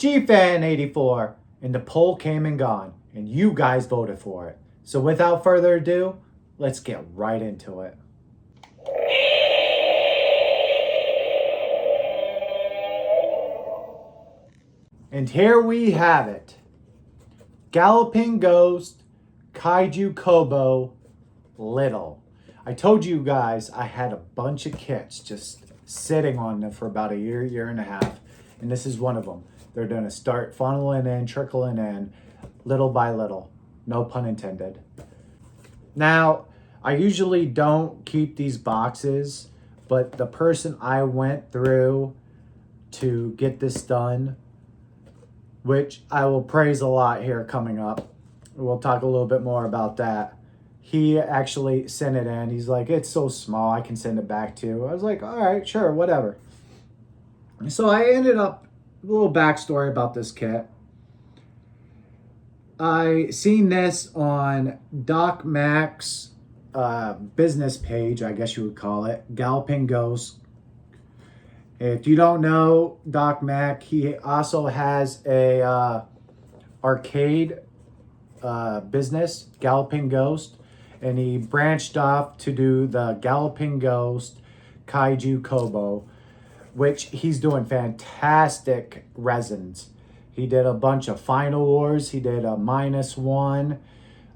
Gfan 84, and the poll came and gone, and you guys voted for it. So without further ado, let's get right into it. And here we have it. Galloping Ghost Kaiju Kobo Little. I told you guys I had a bunch of kits just sitting on them for about a year and a half. And this is one of them. They're going to start funneling in, trickling in, little by little. No pun intended. Now, I usually don't keep these boxes, but the person I went through to get this done, which I will praise a lot here coming up. We'll talk a little bit more about that. He actually sent it in. He's like, it's so small, I can send it back to you. I was like, all right, sure, whatever. So I ended up, a little backstory about this kit. I seen this on Doc Mac's business page, I guess you would call it, Galloping Ghost. If you don't know Doc Mac, he also has a arcade business, Galloping Ghost, and he branched off to do the Galloping Ghost Kaiju Kobo, which he's doing fantastic resins. He did a bunch of Final Wars. He did a -1,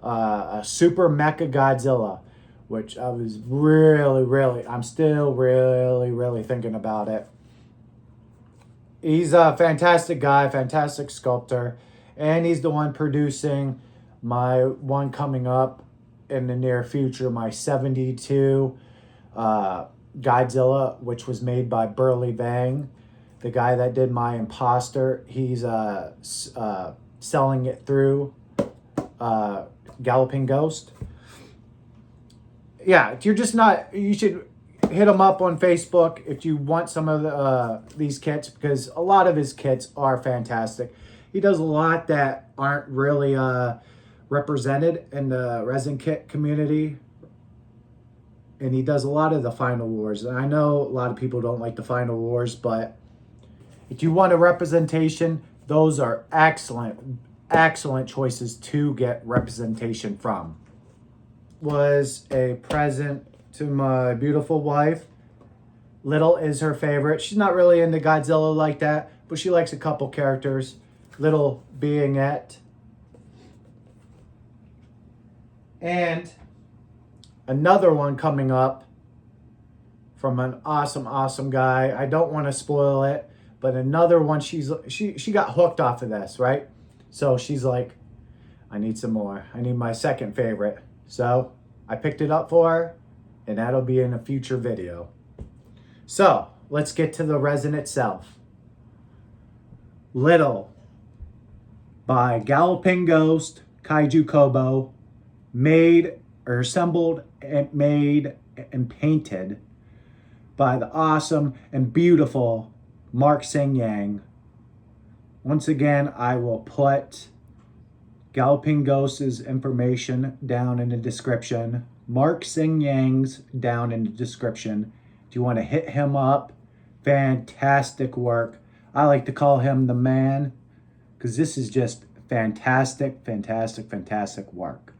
a Super Mecha Godzilla, which I was I'm still really thinking about it. He's a fantastic guy, fantastic sculptor, and he's the one producing my one coming up in the near future, my 72 Godzilla, which was made by Burley Vang, the guy that did my Imposter. He's selling it through Galloping Ghost. Yeah, if you're just not, you should hit him up on Facebook if you want some of these kits, because a lot of his kits are fantastic. He does a lot that aren't really represented in the resin kit community. And he does a lot of the Final Wars. And I know a lot of people don't like the Final Wars, but if you want a representation, those are excellent choices to get representation from. Was a present to my beautiful wife. Little is her favorite. She's not really into Godzilla like that, but she likes a couple characters. Little being it. And another one coming up from an awesome guy. I don't want to spoil it, but another one, she got hooked off of this, right? So she's like, I need some more. I need my second favorite. So I picked it up for her, and that'll be in a future video. So let's get to the resin itself. Little by Galloping Ghost Kaiju Kobo, made or assembled and made and painted by the awesome and beautiful Mark Seng Yang. Once again, I will put Galloping Ghost's information down in the description. Mark Seng Yang's down in the description. If you want to hit him up, fantastic work. I like to call him the man, because this is just fantastic work.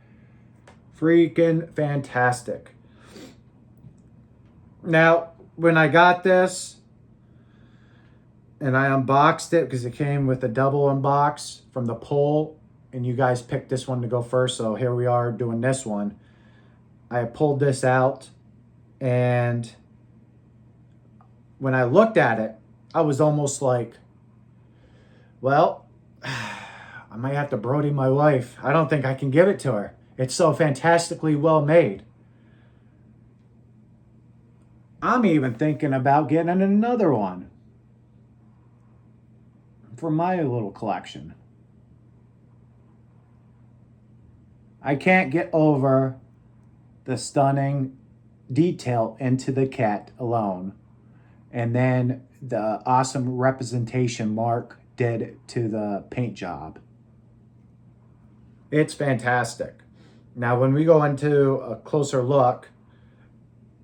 Freaking fantastic. Now, when I got this and I unboxed it, because it came with a double unbox from the poll, and you guys picked this one to go first, so here we are doing this one. I pulled this out, and when I looked at it, I was almost like, well, I might have to Brody my wife. I don't think I can give it to her. It's so fantastically well made. I'm even thinking about getting another one for my little collection. I can't get over the stunning detail into the cat alone, and then the awesome representation Mark did to the paint job. It's fantastic. Now, when we go into a closer look,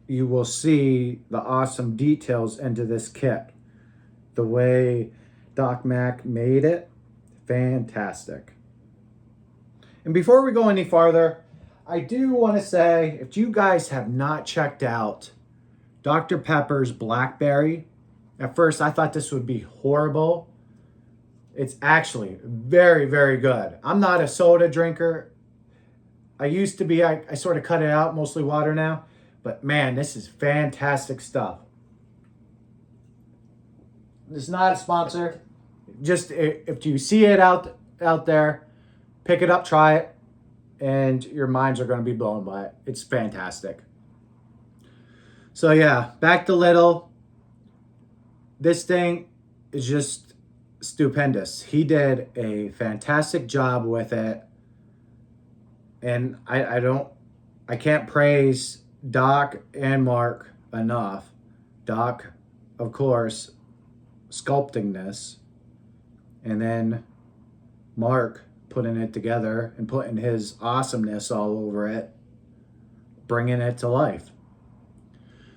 you will see the awesome details into this kit. The way Doc Mack made it. Fantastic. And before we go any farther, I do want to say, if you guys have not checked out Dr. Pepper's Blackberry, at first I thought this would be horrible. It's actually very, very good. I'm not a soda drinker. I used to be. I sort of cut it out, mostly water now. But man, this is fantastic stuff. It's not a sponsor. Just if you see it out there, pick it up, try it, and your minds are going to be blown by it. It's fantastic. So yeah, back to Little. This thing is just stupendous. He did a fantastic job with it. And I can't praise Doc and Mark enough. Doc, of course, sculpting this. And then Mark putting it together and putting his awesomeness all over it, bringing it to life.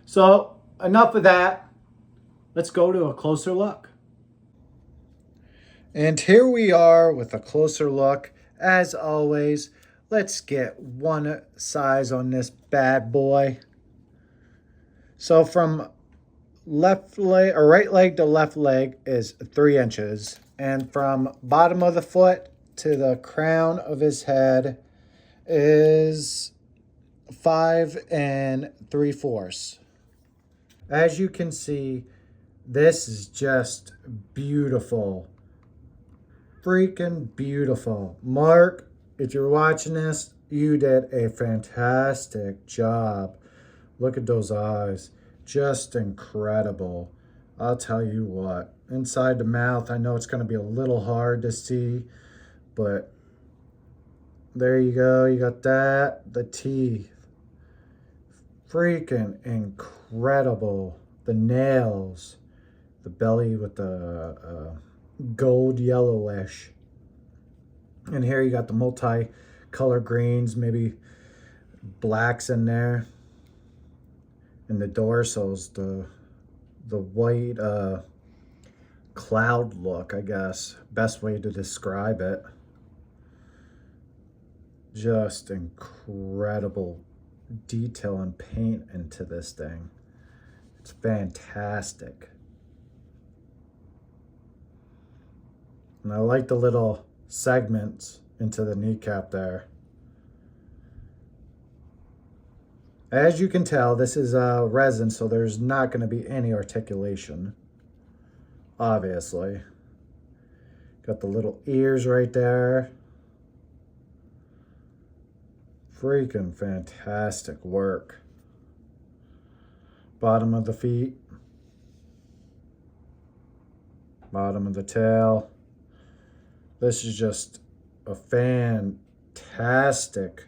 So enough of that. Let's go to a closer look. And here we are with a closer look. As always, let's get one size on this bad boy. So from left leg or right leg to left leg is 3 inches. And from bottom of the foot to the crown of his head is 5 3/4. As you can see, this is just beautiful. Freaking beautiful. Mark, if you're watching this, you did a fantastic job. Look at those eyes. Just incredible. I'll tell you what. Inside the mouth, I know it's going to be a little hard to see, but there you go. You got that. The teeth. Freaking incredible. The nails. The belly with the gold yellowish. And here you got the multi-color greens, maybe blacks in there. And the dorsals, the white cloud look, I guess. Best way to describe it. Just incredible detail and paint into this thing. It's fantastic. And I like the little segments into the kneecap there. As you can tell, this is resin, so there's not going to be any articulation, obviously. Got the little ears right there. Freaking fantastic work. Bottom of the feet. Bottom of the tail. This is just a fantastic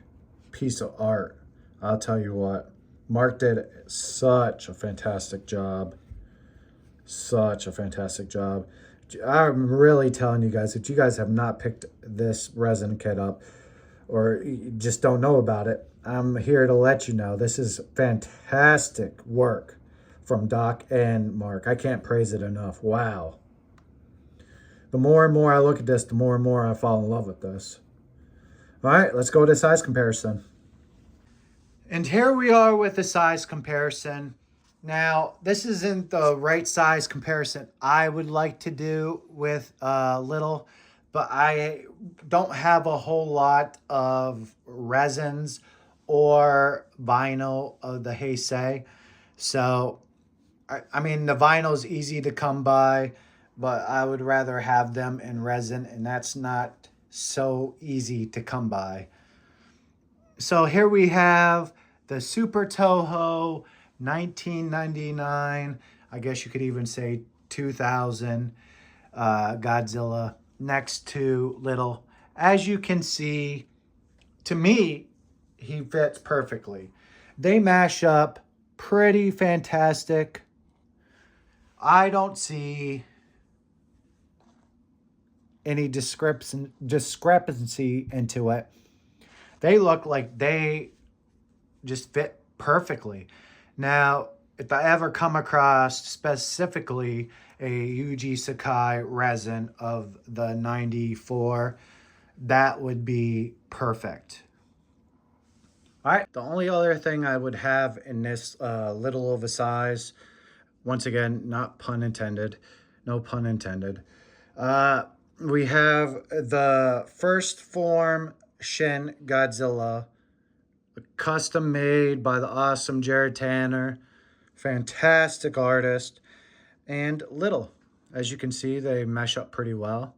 piece of art. I'll tell you what. Mark did such a fantastic job. Such a fantastic job. I'm really telling you guys, if you guys have not picked this resin kit up or you just don't know about it, I'm here to let you know. This is fantastic work from Doc and Mark. I can't praise it enough. Wow. The more and more I look at this, the more and more I fall in love with this. All right, let's go to size comparison. And here we are with the size comparison. Now, this isn't the right size comparison I would like to do with Little, but I don't have a whole lot of resins or vinyl of the Heisei. So, I mean, the vinyl is easy to come by, but I would rather have them in resin, and that's not so easy to come by. So here we have the Super Toho 1999, I guess you could even say 2000 Godzilla next to Little. As you can see, to me, he fits perfectly. They mash up pretty fantastic. I don't see any discrepancy into it. They look like they just fit perfectly. Now, if I ever come across specifically a Yuji Sakai resin of the 94, that would be perfect. All right, the only other thing I would have in this little of a size, once again, not pun intended, no pun intended. We have the first form Shin Godzilla, custom made by the awesome Jared Tanner, fantastic artist, and little. As you can see, they mesh up pretty well.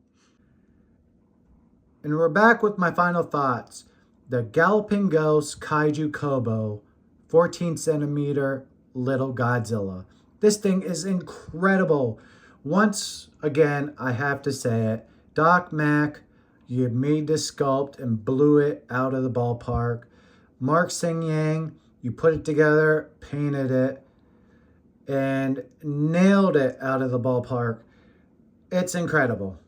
And we're back with my final thoughts. The Galloping Ghost Kaiju Kobo 14 centimeter little Godzilla. This thing is incredible. Once again, I have to say it. Doc Mack, you made this sculpt and blew it out of the ballpark. Mark Seng Yang, you put it together, painted it, and nailed it out of the ballpark. It's incredible.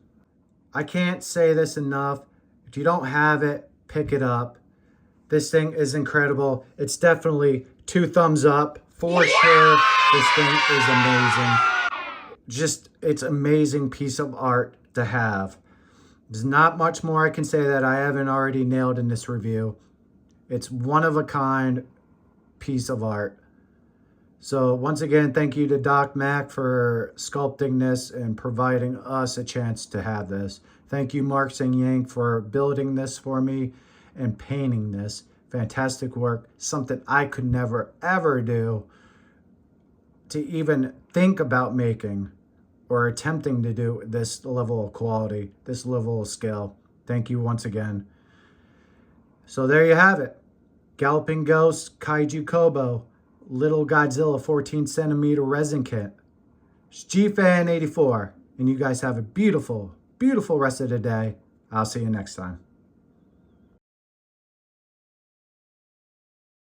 I can't say this enough. If you don't have it, pick it up. This thing is incredible. It's definitely 2 thumbs up for sure. This thing is amazing. Just, it's amazing piece of art to have. There's not much more I can say that I haven't already nailed in this review. It's one of a kind piece of art. So once again, thank you to Doc Mack for sculpting this and providing us a chance to have this. Thank you, Mark Seng Yang, for building this for me and painting this. Fantastic work. Something I could never, ever do to even think about making or attempting to do this level of quality, this level of skill. Thank you once again. So there you have it. Galloping Ghost Kaiju Kobo. Little Godzilla 14 centimeter resin kit. It's Gfan 84. And you guys have a beautiful, beautiful rest of the day. I'll see you next time.